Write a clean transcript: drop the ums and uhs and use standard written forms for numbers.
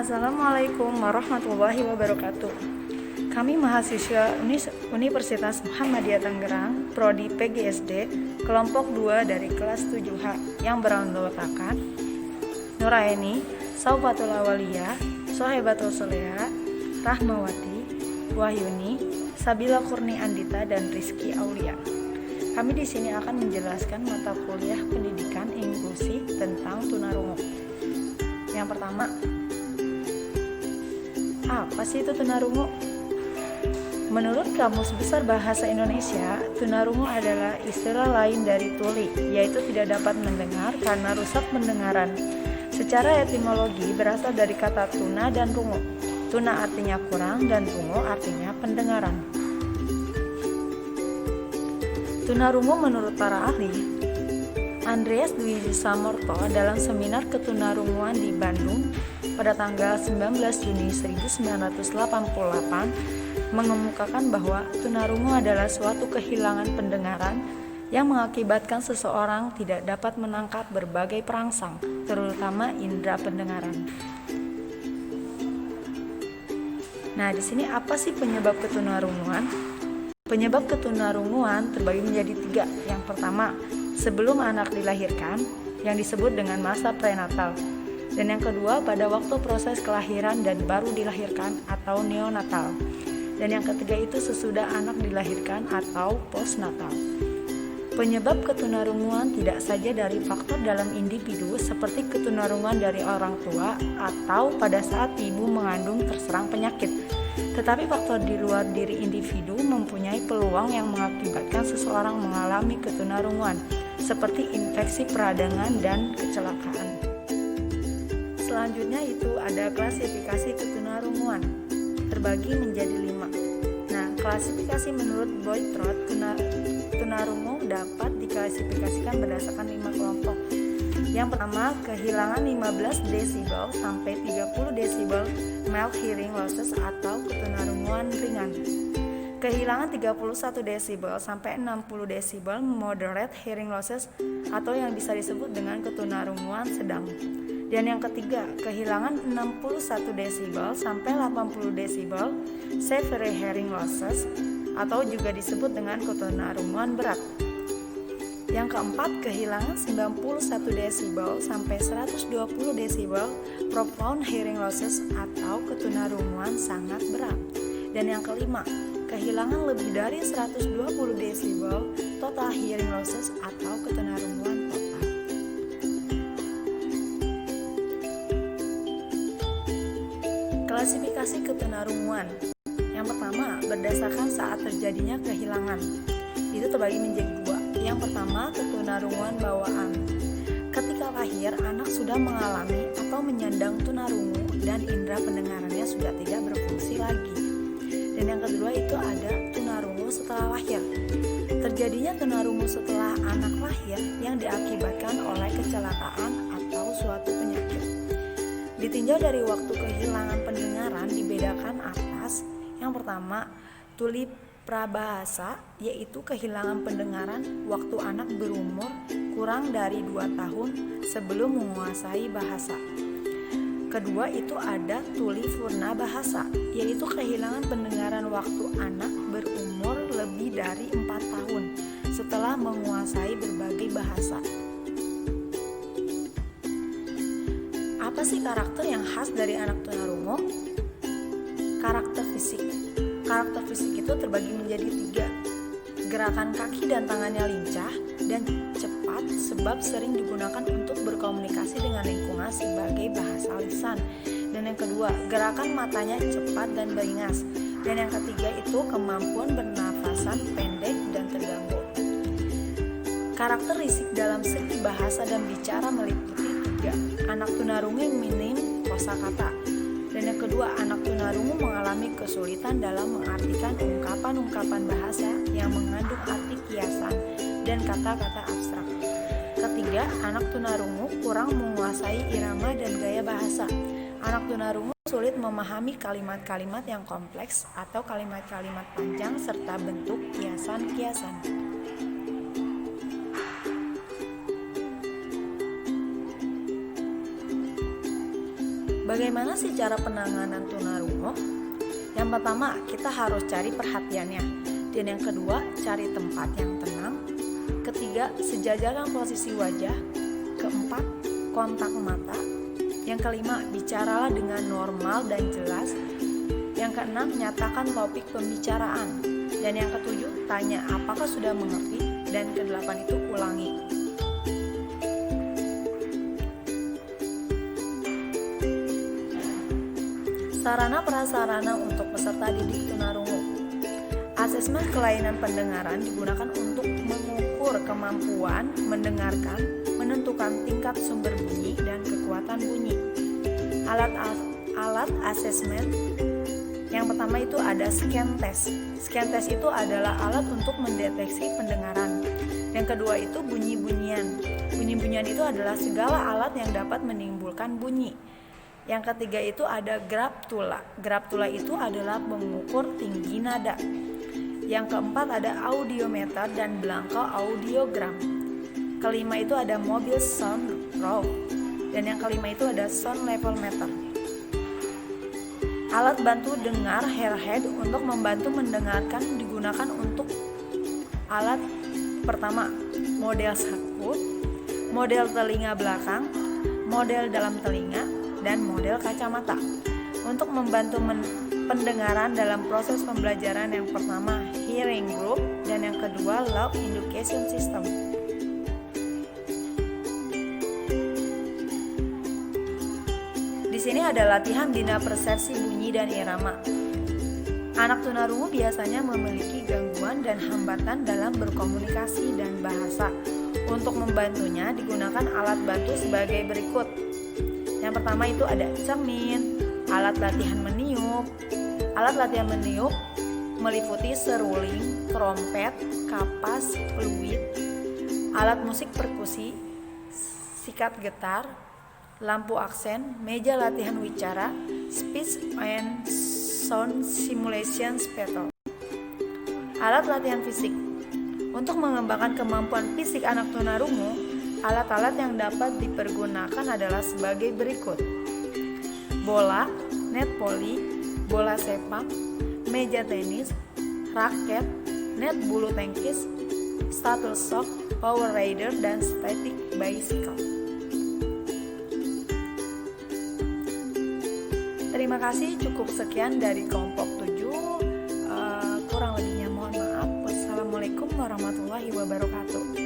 Assalamualaikum warahmatullahi wabarakatuh. Kami mahasiswa Universitas Muhammadiyah Tangerang, Prodi PGSD, kelompok 2 dari kelas 7H yang beranggotakan Nuraini, Saufatul Awaliyah, Sohebatul Soleha, Rahmawati, Wahyuni, Sabila Kurni Andita, dan Rizky Aulia. Kami di sini akan menjelaskan mata kuliah pendidikan inklusi tentang tunarungu. Yang pertama, apa sih itu tunarungu? Menurut Kamus Besar Bahasa Indonesia, tunarungu adalah istilah lain dari tuli, yaitu tidak dapat mendengar karena rusak pendengaran. Secara etimologi berasal dari kata tuna dan rungu. Tuna artinya kurang dan rungu artinya pendengaran. Tunarungu menurut para ahli, Andreas Dwi Samorto dalam seminar ketunarunguan di Bandung pada tanggal 19 Juni 1988 mengemukakan bahwa tunarungu adalah suatu kehilangan pendengaran yang mengakibatkan seseorang tidak dapat menangkap berbagai perangsang, terutama indera pendengaran. Nah, di sini apa sih penyebab ketunarunguan? Penyebab ketunarunguan terbagi menjadi 3. Yang pertama, sebelum anak dilahirkan, yang disebut dengan masa prenatal. Dan yang kedua, pada waktu proses kelahiran dan baru dilahirkan atau neonatal. Dan yang ketiga itu sesudah anak dilahirkan atau postnatal. Penyebab ketunarunguan tidak saja dari faktor dalam individu seperti ketunarungan dari orang tua atau pada saat ibu mengandung terserang penyakit, tetapi faktor di luar diri individu mempunyai peluang yang mengakibatkan seseorang mengalami ketunarunguan, seperti infeksi peradangan dan kecelakaan. Selanjutnya itu ada klasifikasi ketunarunguan, terbagi menjadi 5. Nah, klasifikasi menurut Boytrott, tunarungu dapat diklasifikasikan berdasarkan 5 kelompok. Yang pertama, kehilangan 15 desibel sampai 30 desibel mild hearing losses atau ketunarunguan ringan. Kehilangan 31 desibel sampai 60 desibel moderate hearing losses atau yang bisa disebut dengan ketunarunguan sedang. Dan yang ketiga, kehilangan 61 desibel sampai 80 desibel severe hearing losses atau juga disebut dengan ketunarunguan berat. Yang keempat, kehilangan 91 desibel sampai 120 desibel profound hearing losses atau ketunarunguan sangat berat. Dan yang kelima, kehilangan lebih dari 120 desibel total hearing losses atau ketunarunguan total. Klasifikasi ketunarunguan. Yang pertama, berdasarkan saat terjadinya kehilangan. Itu terbagi menjadi 2. Yang pertama, ketunarunguan bawaan. Ketika lahir, anak sudah mengalami atau menyandang tunarungu dan indera pendengarannya sudah tidak berfungsi lagi. Dan yang kedua itu ada tunarungu setelah lahir. Terjadinya tunarungu setelah anak lahir yang diakibatkan oleh kecelakaan atau suatu penyakit. Ditinjau dari waktu kehilangan pendengaran dibedakan atas. Yang pertama, tuli prabahasa, yaitu kehilangan pendengaran waktu anak berumur kurang dari 2 tahun sebelum menguasai bahasa. Kedua itu ada tuli furna bahasa, yaitu kehilangan pendengaran waktu anak berumur lebih dari 4 tahun setelah menguasai berbagai bahasa. Apa sih karakter yang khas dari anak tunarungu? Karakter fisik. Karakter fisik itu terbagi menjadi 3. Gerakan kaki dan tangannya lincah dan cepat sebab sering digunakan untuk berkomunikasi dengan lingkungan sebagai bahasa lisan. Dan yang kedua, gerakan matanya cepat dan beringas. Dan yang ketiga itu kemampuan bernafasan pendek dan terganggu. Karakteristik dalam segi bahasa dan bicara meliputi 3. Anak tunarungu yang minim kosakata. Dan yang kedua, anak tunarungu mengalami kesulitan dalam mengartikan ungkapan-ungkapan bahasa yang mengandung arti kiasan dan kata-kata abstrak. Ketiga, anak tunarungu kurang menguasai irama dan gaya bahasa. Anak tunarungu sulit memahami kalimat-kalimat yang kompleks atau kalimat-kalimat panjang serta bentuk kiasan-kiasan. Bagaimana sih cara penanganan tunarungu? Yang pertama, kita harus cari perhatiannya. Dan yang kedua, cari tempat yang tenang. Ketiga, sejajarkan posisi wajah. Keempat, kontak mata. Yang kelima, bicaralah dengan normal dan jelas. Yang keenam, nyatakan topik pembicaraan. Dan yang ketujuh, tanya apakah sudah mengerti. Dan kedelapan itu ulangi. Sarana prasarana untuk peserta didik tunarungu. Asesmen kelainan pendengaran digunakan untuk mengukur kemampuan mendengarkan, menentukan tingkat sumber bunyi dan kekuatan bunyi. Alat asesmen yang pertama itu ada scan test. Scan test itu adalah alat untuk mendeteksi pendengaran. Yang kedua itu bunyi-bunyian. Bunyi-bunyian itu adalah segala alat yang dapat menimbulkan bunyi. Yang ketiga itu ada graptula. Graptula itu adalah pengukur tinggi nada. Yang keempat ada audiometer dan belangko audiogram. Kelima itu ada mobile sound probe. Dan yang kelima itu ada sound level meter. Alat bantu dengar earhead untuk membantu mendengarkan digunakan untuk alat pertama, model sakut, model telinga belakang, model dalam telinga, dan model kacamata. Untuk membantu pendengaran dalam proses pembelajaran, yang pertama hearing group dan yang kedua loud education system. Di sini ada latihan bina persepsi bunyi dan irama. Anak tunarungu biasanya memiliki gangguan dan hambatan dalam berkomunikasi dan bahasa. Untuk membantunya digunakan alat bantu sebagai berikut. Yang pertama itu ada cermin, alat latihan meniup. Alat latihan meniup meliputi seruling, trompet, kapas, fluid, alat musik perkusi, sikat getar, lampu aksen, meja latihan wicara, speech and sound simulation spectrum. Alat latihan fisik. Untuk mengembangkan kemampuan fisik anak tunarungu, alat-alat yang dapat dipergunakan adalah sebagai berikut: bola, net voli, bola sepak, meja tenis, raket, net bulu tangkis, shuttle shock, power rider, dan static bicycle. Terima kasih, cukup sekian dari kelompok 7. Kurang lebihnya mohon maaf. Wassalamualaikum warahmatullahi wabarakatuh.